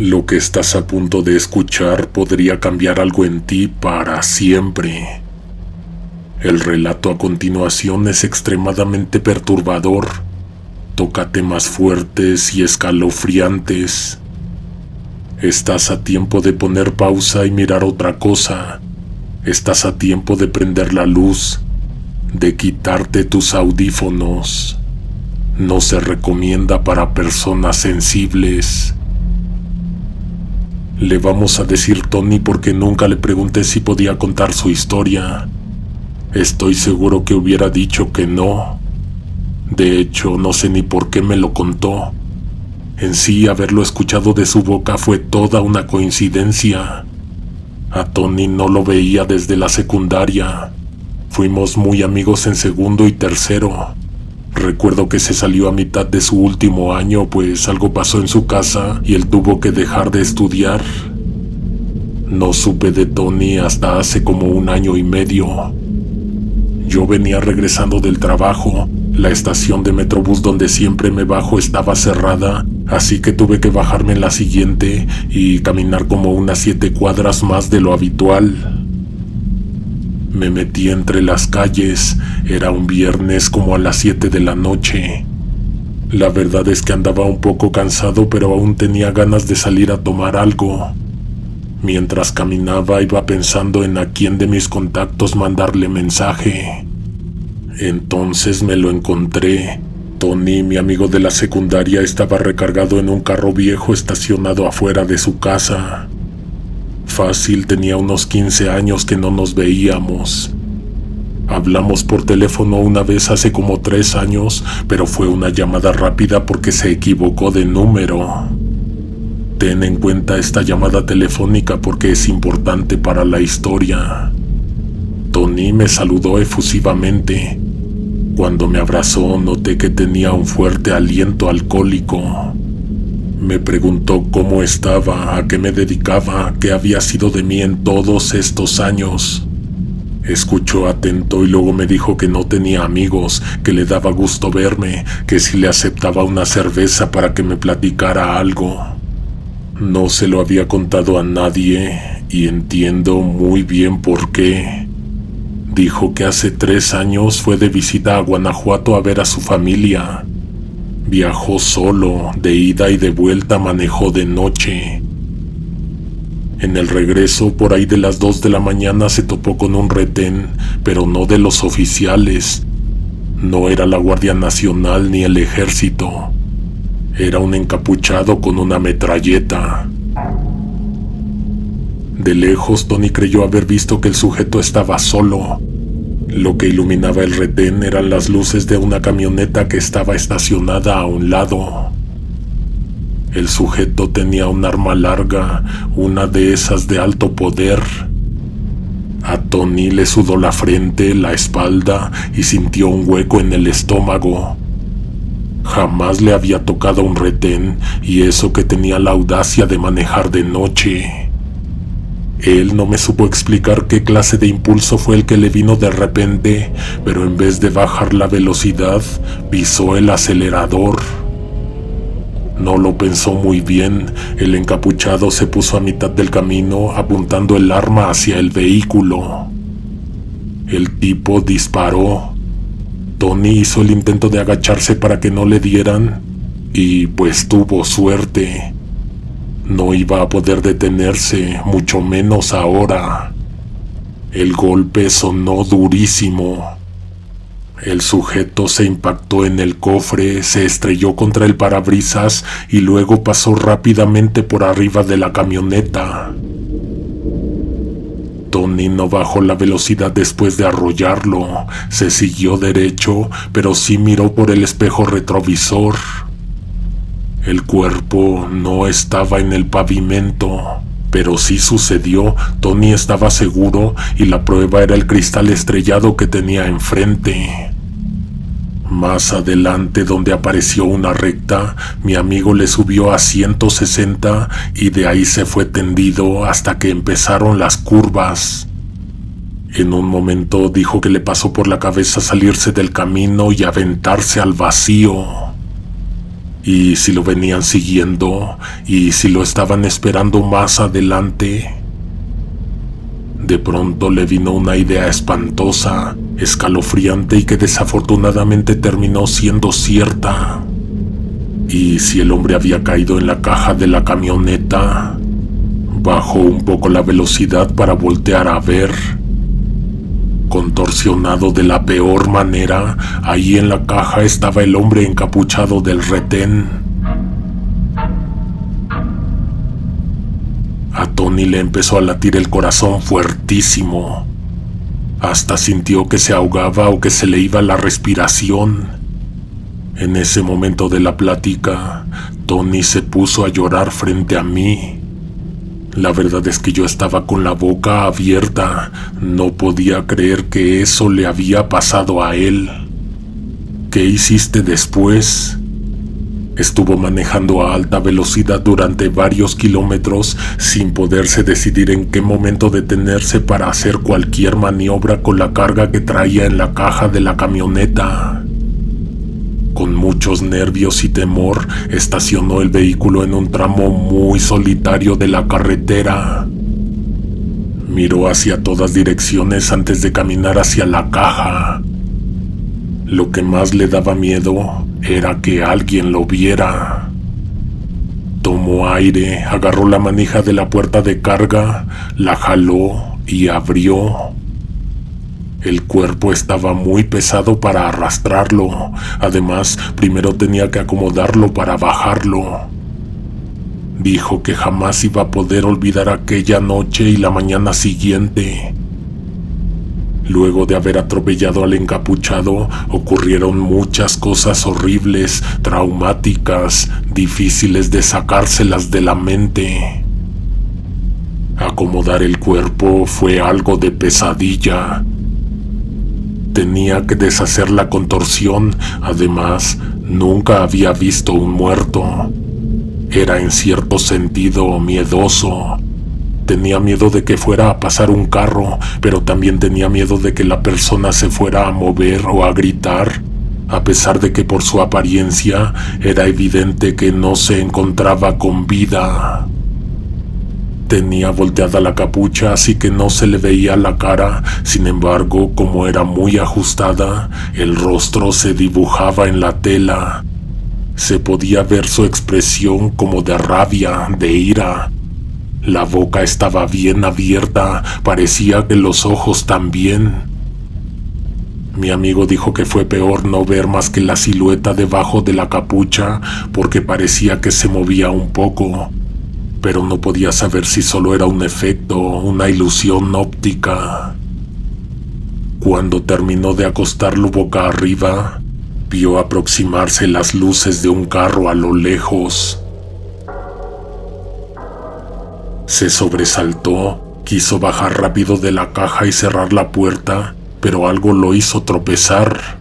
Lo que estás a punto de escuchar podría cambiar algo en ti para siempre. El relato a continuación es extremadamente perturbador. Toca temas fuertes y escalofriantes. Estás a tiempo de poner pausa y mirar otra cosa. Estás a tiempo de prender la luz, de quitarte tus audífonos. No se recomienda para personas sensibles. Le vamos a decir Tony porque nunca le pregunté si podía contar su historia. Estoy seguro que hubiera dicho que no. De hecho, no sé ni por qué me lo contó. En sí, haberlo escuchado de su boca fue toda una coincidencia. A Tony no lo veía desde la secundaria. Fuimos muy amigos en segundo y tercero. Recuerdo que se salió a mitad de su último año, pues algo pasó en su casa y él tuvo que dejar de estudiar. No supe de Tony hasta hace como 1 año y medio. Yo venía regresando del trabajo. La estación de Metrobús donde siempre me bajo estaba cerrada, así que tuve que bajarme en la siguiente y caminar como unas 7 cuadras más de lo habitual. Me metí entre las calles. Era un viernes como a las 7 de la noche. La verdad es que andaba un poco cansado, pero aún tenía ganas de salir a tomar algo. Mientras caminaba iba pensando en a quién de mis contactos mandarle mensaje. Entonces me lo encontré. Tony, mi amigo de la secundaria, estaba recargado en un carro viejo estacionado afuera de su casa. Fácil tenía unos 15 años que no nos veíamos. Hablamos por teléfono una vez hace como 3 años, pero fue una llamada rápida porque se equivocó de número. Ten en cuenta esta llamada telefónica porque es importante para la historia. Tony me saludó efusivamente. Cuando me abrazó noté que tenía un fuerte aliento alcohólico. Me preguntó cómo estaba, a qué me dedicaba, qué había sido de mí en todos estos años. Escuchó atento y luego me dijo que no tenía amigos, que le daba gusto verme, que si le aceptaba una cerveza para que me platicara algo. No se lo había contado a nadie y entiendo muy bien por qué. Dijo que hace 3 años fue de visita a Guanajuato a ver a su familia. Viajó solo, de ida y de vuelta manejó de noche. En el regreso, por ahí de las 2 de la mañana, se topó con un retén, pero no de los oficiales. No era la Guardia Nacional ni el Ejército. Era un encapuchado con una metralleta. De lejos, Tony creyó haber visto que el sujeto estaba solo. Lo que iluminaba el retén eran las luces de una camioneta que estaba estacionada a un lado. El sujeto tenía un arma larga, una de esas de alto poder. A Tony le sudó la frente, la espalda y sintió un hueco en el estómago. Jamás le había tocado un retén, y eso que tenía la audacia de manejar de noche. Él no me supo explicar qué clase de impulso fue el que le vino de repente, pero en vez de bajar la velocidad, pisó el acelerador. No lo pensó muy bien. El encapuchado se puso a mitad del camino, apuntando el arma hacia el vehículo. El tipo disparó. Tony hizo el intento de agacharse para que no le dieran, y pues tuvo suerte. No iba a poder detenerse, mucho menos ahora. El golpe sonó durísimo. El sujeto se impactó en el cofre, se estrelló contra el parabrisas y luego pasó rápidamente por arriba de la camioneta. Tony no bajó la velocidad después de arrollarlo. Se siguió derecho, pero sí miró por el espejo retrovisor. El cuerpo no estaba en el pavimento, pero sí sucedió. Tony estaba seguro y la prueba era el cristal estrellado que tenía enfrente. Más adelante, donde apareció una recta, mi amigo le subió a 160 y de ahí se fue tendido hasta que empezaron las curvas. En un momento dijo que le pasó por la cabeza salirse del camino y aventarse al vacío. ¿Y si lo venían siguiendo? ¿Y si lo estaban esperando más adelante? De pronto le vino una idea espantosa, escalofriante y que desafortunadamente terminó siendo cierta. ¿Y si el hombre había caído en la caja de la camioneta? Bajó un poco la velocidad para voltear a ver. Contorsionado de la peor manera, ahí en la caja estaba el hombre encapuchado del retén. A Tony le empezó a latir el corazón fuertísimo. Hasta sintió que se ahogaba o que se le iba la respiración. En ese momento de la plática, Tony se puso a llorar frente a mí. La verdad es que yo estaba con la boca abierta. No podía creer que eso le había pasado a él. ¿Qué hiciste después? Estuvo manejando a alta velocidad durante varios kilómetros sin poderse decidir en qué momento detenerse para hacer cualquier maniobra con la carga que traía en la caja de la camioneta. Con muchos nervios y temor, estacionó el vehículo en un tramo muy solitario de la carretera. Miró hacia todas direcciones antes de caminar hacia la caja. Lo que más le daba miedo era que alguien lo viera. Tomó aire, agarró la manija de la puerta de carga, la jaló y abrió. El cuerpo estaba muy pesado para arrastrarlo. Además, primero tenía que acomodarlo para bajarlo. Dijo que jamás iba a poder olvidar aquella noche y la mañana siguiente. Luego de haber atropellado al encapuchado, ocurrieron muchas cosas horribles, traumáticas, difíciles de sacárselas de la mente. Acomodar el cuerpo fue algo de pesadilla. Tenía que deshacer la contorsión. Además, nunca había visto un muerto. Era en cierto sentido miedoso. Tenía miedo de que fuera a pasar un carro, pero también tenía miedo de que la persona se fuera a mover o a gritar, a pesar de que por su apariencia era evidente que no se encontraba con vida. Tenía volteada la capucha, así que no se le veía la cara. Sin embargo, como era muy ajustada, el rostro se dibujaba en la tela. Se podía ver su expresión como de rabia, de ira. La boca estaba bien abierta, parecía que los ojos también. Mi amigo dijo que fue peor no ver más que la silueta debajo de la capucha, porque parecía que se movía un poco. Pero no podía saber si solo era un efecto, una ilusión óptica. Cuando terminó de acostarlo boca arriba, vio aproximarse las luces de un carro a lo lejos. Se sobresaltó, quiso bajar rápido de la caja y cerrar la puerta, pero algo lo hizo tropezar.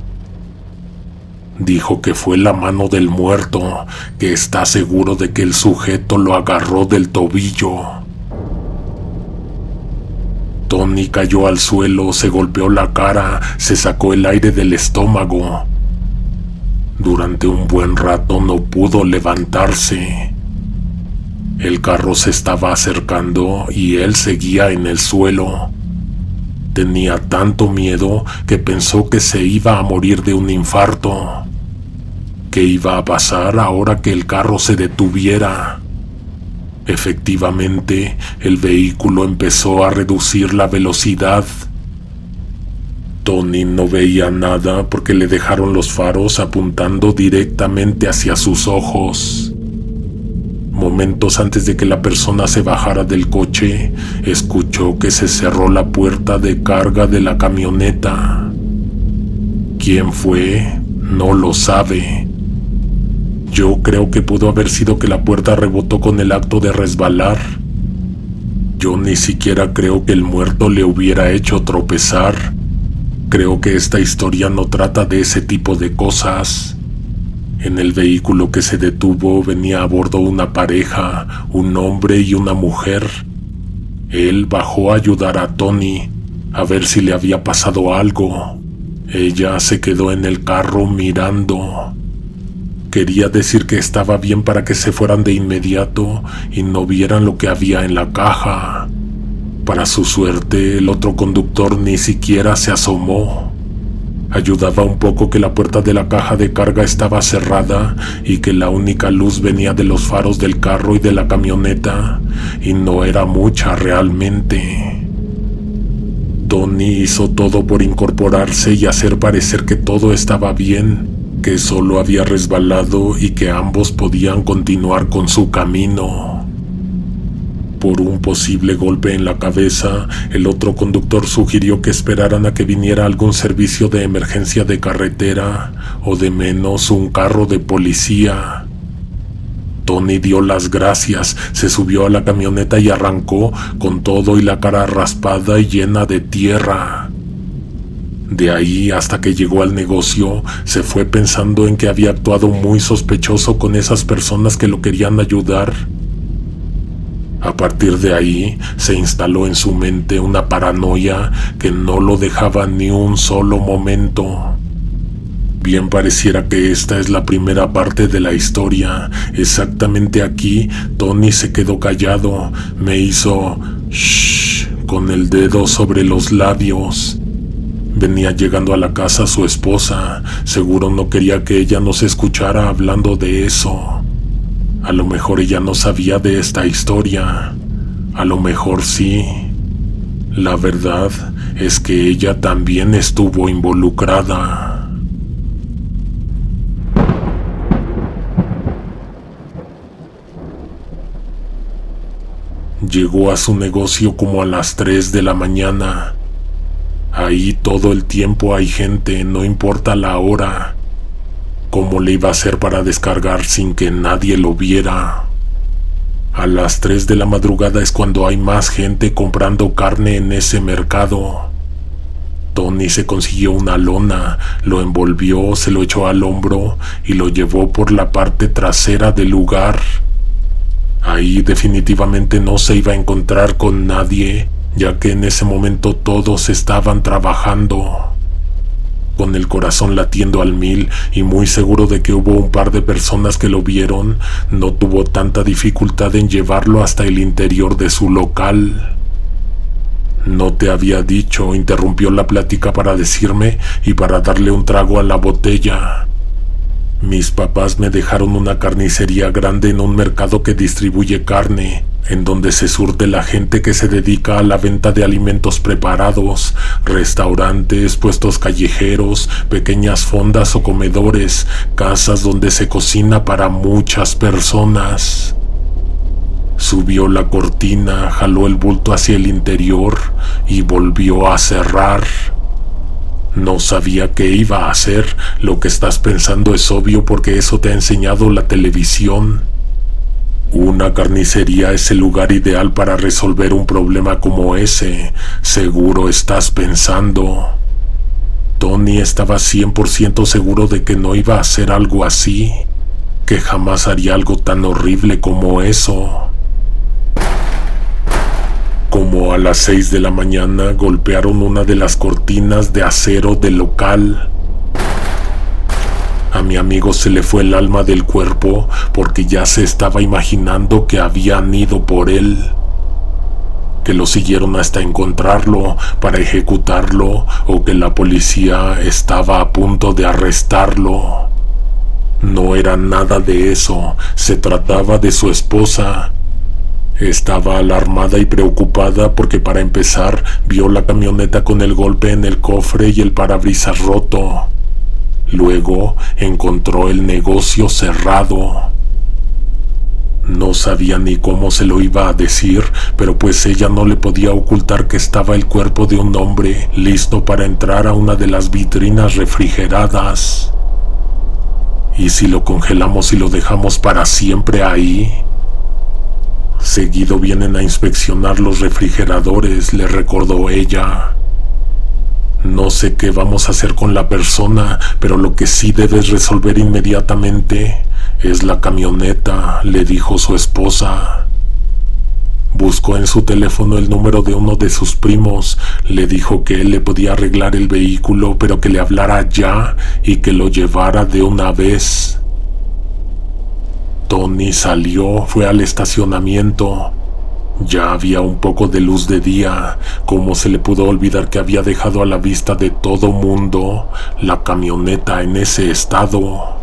Dijo que fue la mano del muerto, que está seguro de que el sujeto lo agarró del tobillo. Tony cayó al suelo, se golpeó la cara, se sacó el aire del estómago. Durante un buen rato no pudo levantarse. El carro se estaba acercando y él seguía en el suelo. Tenía tanto miedo que pensó que se iba a morir de un infarto. ¿Qué iba a pasar ahora que el carro se detuviera? Efectivamente, el vehículo empezó a reducir la velocidad. Tony no veía nada porque le dejaron los faros apuntando directamente hacia sus ojos. Momentos antes de que la persona se bajara del coche, escuchó que se cerró la puerta de carga de la camioneta. ¿Quién fue? No lo sabe. Yo creo que pudo haber sido que la puerta rebotó con el acto de resbalar. Yo ni siquiera creo que el muerto le hubiera hecho tropezar. Creo que esta historia no trata de ese tipo de cosas. En el vehículo que se detuvo venía a bordo una pareja, un hombre y una mujer. Él bajó a ayudar a Tony, a ver si le había pasado algo. Ella se quedó en el carro mirando. Quería decir que estaba bien para que se fueran de inmediato y no vieran lo que había en la caja. Para su suerte, el otro conductor ni siquiera se asomó. Ayudaba un poco que la puerta de la caja de carga estaba cerrada y que la única luz venía de los faros del carro y de la camioneta, y no era mucha realmente. Tony hizo todo por incorporarse y hacer parecer que todo estaba bien, que solo había resbalado y que ambos podían continuar con su camino. Por un posible golpe en la cabeza, el otro conductor sugirió que esperaran a que viniera algún servicio de emergencia de carretera o de menos un carro de policía. Tony dio las gracias, se subió a la camioneta y arrancó con todo y la cara raspada y llena de tierra. De ahí hasta que llegó al negocio, se fue pensando en que había actuado muy sospechoso con esas personas que lo querían ayudar. A partir de ahí, se instaló en su mente una paranoia que no lo dejaba ni un solo momento. Bien pareciera que esta es la primera parte de la historia. Exactamente aquí, Tony se quedó callado, me hizo shh con el dedo sobre los labios. Venía llegando a la casa su esposa, seguro no quería que ella nos escuchara hablando de eso. A lo mejor ella no sabía de esta historia, a lo mejor sí. La verdad es que ella también estuvo involucrada. Llegó a su negocio como a las 3 de la mañana. Ahí todo el tiempo hay gente, no importa la hora. ¿Cómo le iba a hacer para descargar sin que nadie lo viera? A las 3 de la madrugada es cuando hay más gente comprando carne en ese mercado. Tony se consiguió una lona, lo envolvió, se lo echó al hombro y lo llevó por la parte trasera del lugar. Ahí definitivamente no se iba a encontrar con nadie, ya que en ese momento todos estaban trabajando. Con el corazón latiendo al 1000 y muy seguro de que hubo un par de personas que lo vieron, no tuvo tanta dificultad en llevarlo hasta el interior de su local. No te había dicho, interrumpió la plática para decirme y para darle un trago a la botella. Mis papás me dejaron una carnicería grande en un mercado que distribuye carne, en donde se surte la gente que se dedica a la venta de alimentos preparados, restaurantes, puestos callejeros, pequeñas fondas o comedores, casas donde se cocina para muchas personas. Subió la cortina, jaló el bulto hacia el interior y volvió a cerrar. No sabía qué iba a hacer. Lo que estás pensando es obvio porque eso te ha enseñado la televisión. Una carnicería es el lugar ideal para resolver un problema como ese, seguro estás pensando. Tony estaba 100% seguro de que no iba a hacer algo así, que jamás haría algo tan horrible como eso. Como a las 6 de la mañana golpearon una de las cortinas de acero del local. A mi amigo se le fue el alma del cuerpo porque ya se estaba imaginando que habían ido por él, que lo siguieron hasta encontrarlo para ejecutarlo o que la policía estaba a punto de arrestarlo. No era nada de eso, se trataba de su esposa. Estaba alarmada y preocupada porque para empezar vio la camioneta con el golpe en el cofre y el parabrisas roto. Luego encontró el negocio cerrado. No sabía ni cómo se lo iba a decir, pero pues ella no le podía ocultar que estaba el cuerpo de un hombre listo para entrar a una de las vitrinas refrigeradas. ¿Y si lo congelamos y lo dejamos para siempre ahí? Seguido vienen a inspeccionar los refrigeradores, le recordó ella. No sé qué vamos a hacer con la persona, pero lo que sí debes resolver inmediatamente es la camioneta, le dijo su esposa. Buscó en su teléfono el número de uno de sus primos, le dijo que él le podía arreglar el vehículo, pero que le hablara ya y que lo llevara de una vez. Tony salió, fue al estacionamiento. Ya había un poco de luz de día. ¿Cómo se le pudo olvidar que había dejado a la vista de todo mundo la camioneta en ese estado?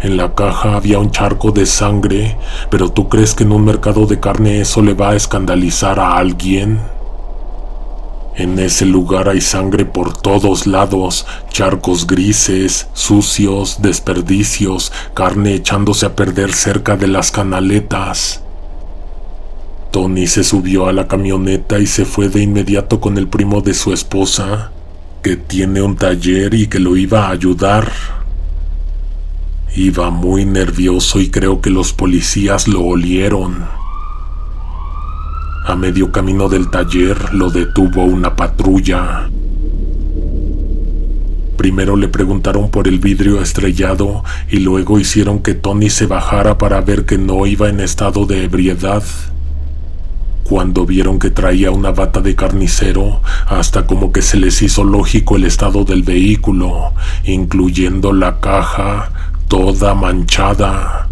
En la caja había un charco de sangre, pero ¿tú crees que en un mercado de carne eso le va a escandalizar a alguien? En ese lugar hay sangre por todos lados, charcos grises, sucios, desperdicios, carne echándose a perder cerca de las canaletas. Tony se subió a la camioneta y se fue de inmediato con el primo de su esposa, que tiene un taller y que lo iba a ayudar. Iba muy nervioso y creo que los policías lo olieron. A medio camino del taller lo detuvo una patrulla. Primero le preguntaron por el vidrio estrellado y luego hicieron que Tony se bajara para ver que no iba en estado de ebriedad. Cuando vieron que traía una bata de carnicero, hasta como que se les hizo lógico el estado del vehículo, incluyendo la caja, toda manchada.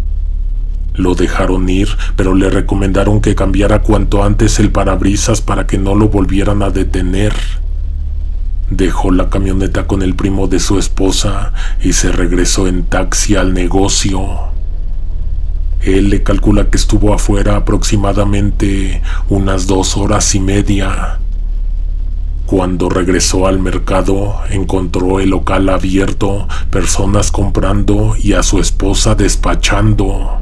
Lo dejaron ir, pero le recomendaron que cambiara cuanto antes el parabrisas para que no lo volvieran a detener. Dejó la camioneta con el primo de su esposa y se regresó en taxi al negocio. Él le calcula que estuvo afuera aproximadamente unas 2 horas y media. Cuando regresó al mercado, encontró el local abierto, personas comprando y a su esposa despachando.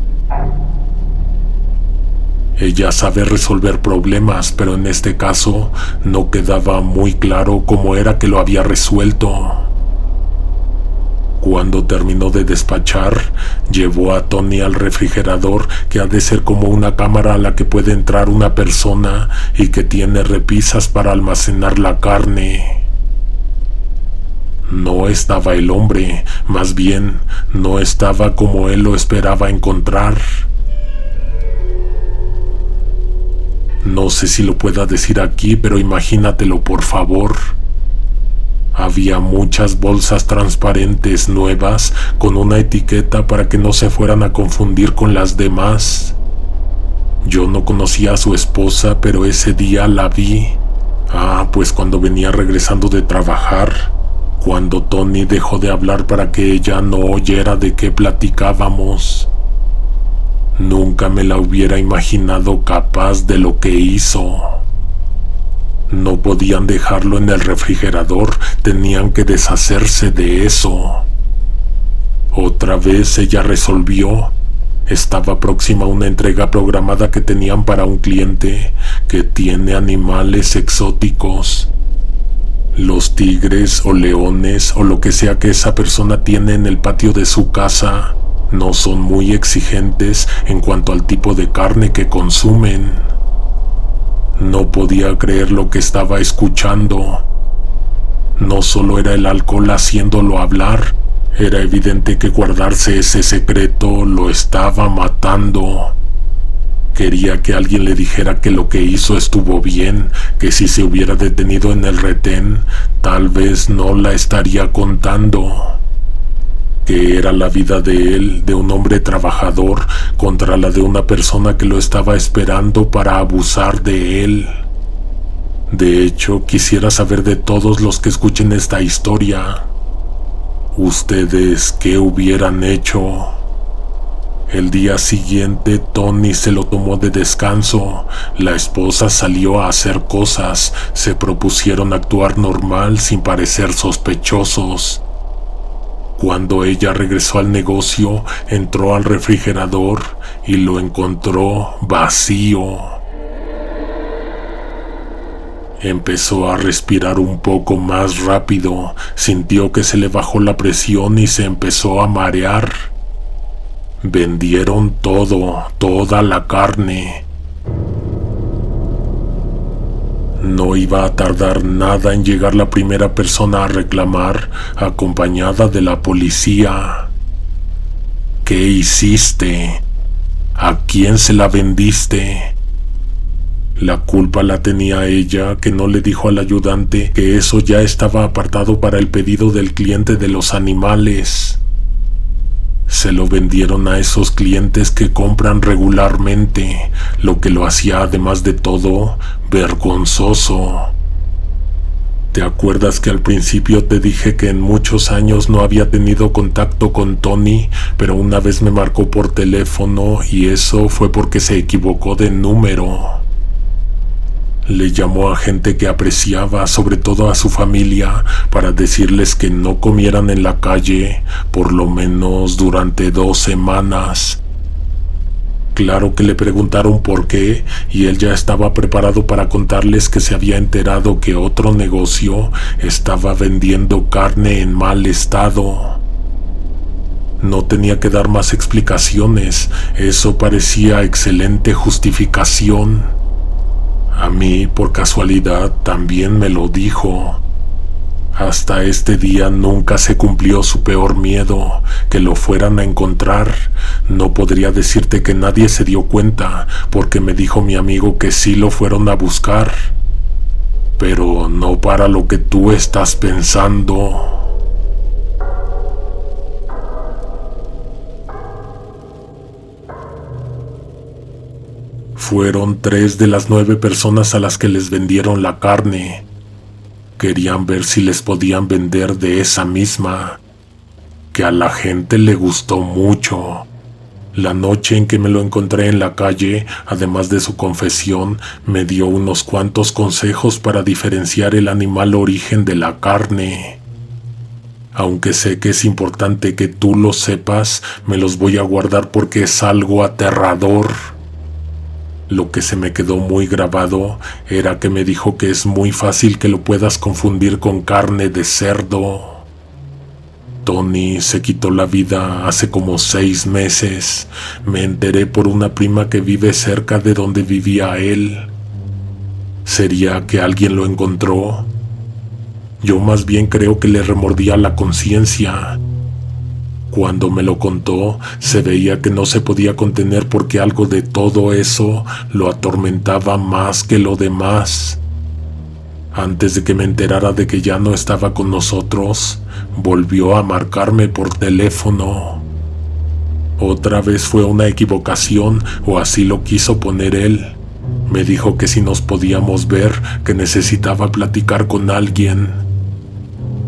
Ella sabe resolver problemas, pero en este caso no quedaba muy claro cómo era que lo había resuelto. Cuando terminó de despachar, llevó a Tony al refrigerador, que ha de ser como una cámara a la que puede entrar una persona y que tiene repisas para almacenar la carne. No estaba el hombre, más bien, no estaba como él lo esperaba encontrar. No sé si lo pueda decir aquí, pero imagínatelo por favor. Había muchas bolsas transparentes nuevas con una etiqueta para que no se fueran a confundir con las demás. Yo no conocía a su esposa, pero ese día la vi. Pues cuando venía regresando de trabajar, cuando Tony dejó de hablar para que ella no oyera de qué platicábamos. Nunca me la hubiera imaginado capaz de lo que hizo. No podían dejarlo en el refrigerador, tenían que deshacerse de eso. Otra vez ella resolvió. Estaba próxima a una entrega programada que tenían para un cliente que tiene animales exóticos. Los tigres o leones o lo que sea que esa persona tiene en el patio de su casa no son muy exigentes en cuanto al tipo de carne que consumen. No podía creer lo que estaba escuchando. No solo era el alcohol haciéndolo hablar, era evidente que guardarse ese secreto lo estaba matando. Quería que alguien le dijera que lo que hizo estuvo bien, que si se hubiera detenido en el retén, tal vez no la estaría contando. Que era la vida de él, de un hombre trabajador, contra la de una persona que lo estaba esperando para abusar de él. De hecho, quisiera saber de todos los que escuchen esta historia, ¿ustedes qué hubieran hecho? El día siguiente, Tony se lo tomó de descanso. La esposa salió a hacer cosas, se propusieron actuar normal sin parecer sospechosos. Cuando ella regresó al negocio, entró al refrigerador y lo encontró vacío. Empezó a respirar un poco más rápido, sintió que se le bajó la presión y se empezó a marear. Vendieron todo, toda la carne. No iba a tardar nada en llegar la primera persona a reclamar, acompañada de la policía. ¿Qué hiciste? ¿A quién se la vendiste? La culpa la tenía ella, que no le dijo al ayudante que eso ya estaba apartado para el pedido del cliente de los animales. Se lo vendieron a esos clientes que compran regularmente, lo que lo hacía, además de todo, vergonzoso. ¿Te acuerdas que al principio te dije que en muchos años no había tenido contacto con Tony, pero una vez me marcó por teléfono y eso fue porque se equivocó de número? Le llamó a gente que apreciaba, sobre todo a su familia, para decirles que no comieran en la calle, por lo menos durante 2 semanas. Claro que le preguntaron por qué, y él ya estaba preparado para contarles que se había enterado que otro negocio estaba vendiendo carne en mal estado. No tenía que dar más explicaciones, eso parecía excelente justificación. A mí, por casualidad, también me lo dijo. Hasta este día nunca se cumplió su peor miedo, que lo fueran a encontrar. No podría decirte que nadie se dio cuenta, porque me dijo mi amigo que sí lo fueron a buscar. Pero no para lo que tú estás pensando. Fueron 3 de las 9 personas a las que les vendieron la carne. Querían ver si les podían vender de esa misma, que a la gente le gustó mucho. La noche en que me lo encontré en la calle, además de su confesión, me dio unos cuantos consejos para diferenciar el animal origen de la carne. Aunque sé que es importante que tú lo sepas, me los voy a guardar porque es algo aterrador. Lo que se me quedó muy grabado era que me dijo que es muy fácil que lo puedas confundir con carne de cerdo. Tony se quitó la vida hace como 6 meses. Me enteré por una prima que vive cerca de donde vivía él. ¿Sería que alguien lo encontró? Yo más bien creo que le remordía la conciencia. Cuando me lo contó, se veía que no se podía contener porque algo de todo eso lo atormentaba más que lo demás. Antes de que me enterara de que ya no estaba con nosotros, volvió a marcarme por teléfono. Otra vez fue una equivocación, o así lo quiso poner él. Me dijo que si nos podíamos ver, que necesitaba platicar con alguien.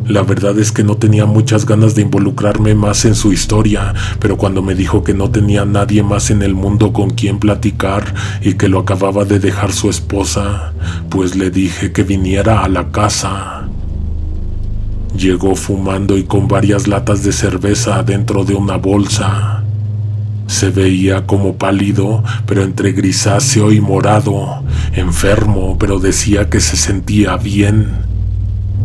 La verdad es que no tenía muchas ganas de involucrarme más en su historia, pero cuando me dijo que no tenía nadie más en el mundo con quien platicar y que lo acababa de dejar su esposa, pues le dije que viniera a la casa. Llegó fumando y con varias latas de cerveza dentro de una bolsa. Se veía como pálido, pero entre grisáceo y morado, enfermo, pero decía que se sentía bien.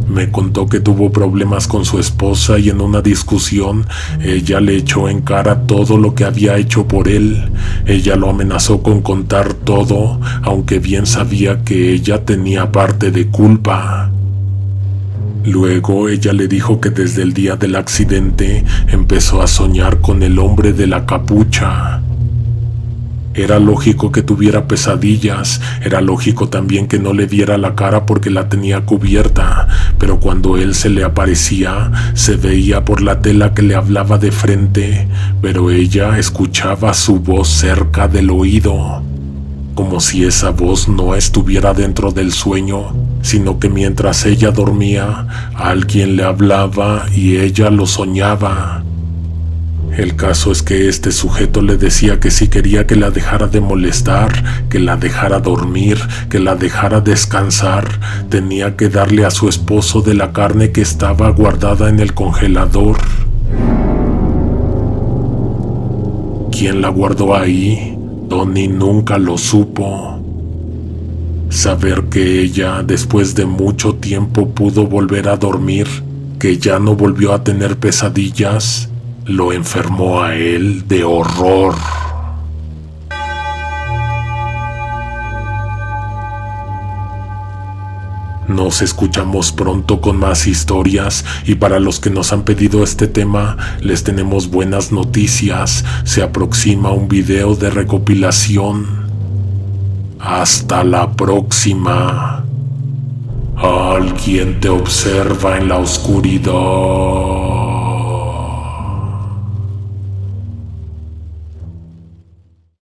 Me contó que tuvo problemas con su esposa y en una discusión ella le echó en cara todo lo que había hecho por él. Ella lo amenazó con contar todo, aunque bien sabía que ella tenía parte de culpa. Luego ella le dijo que desde el día del accidente empezó a soñar con el hombre de la capucha. Era lógico que tuviera pesadillas, era lógico también que no le viera la cara porque la tenía cubierta, pero cuando él se le aparecía, se veía por la tela que le hablaba de frente, pero ella escuchaba su voz cerca del oído, como si esa voz no estuviera dentro del sueño, sino que mientras ella dormía, alguien le hablaba y ella lo soñaba. El caso es que este sujeto le decía que si quería que la dejara de molestar, que la dejara dormir, que la dejara descansar, tenía que darle a su esposo de la carne que estaba guardada en el congelador. ¿Quién la guardó ahí? Tony nunca lo supo. Saber que ella, después de mucho tiempo, pudo volver a dormir, que ya no volvió a tener pesadillas, lo enfermó a él de horror. Nos escuchamos pronto con más historias y para los que nos han pedido este tema, les tenemos buenas noticias. Se aproxima un video de recopilación. Hasta la próxima. Alguien te observa en la oscuridad.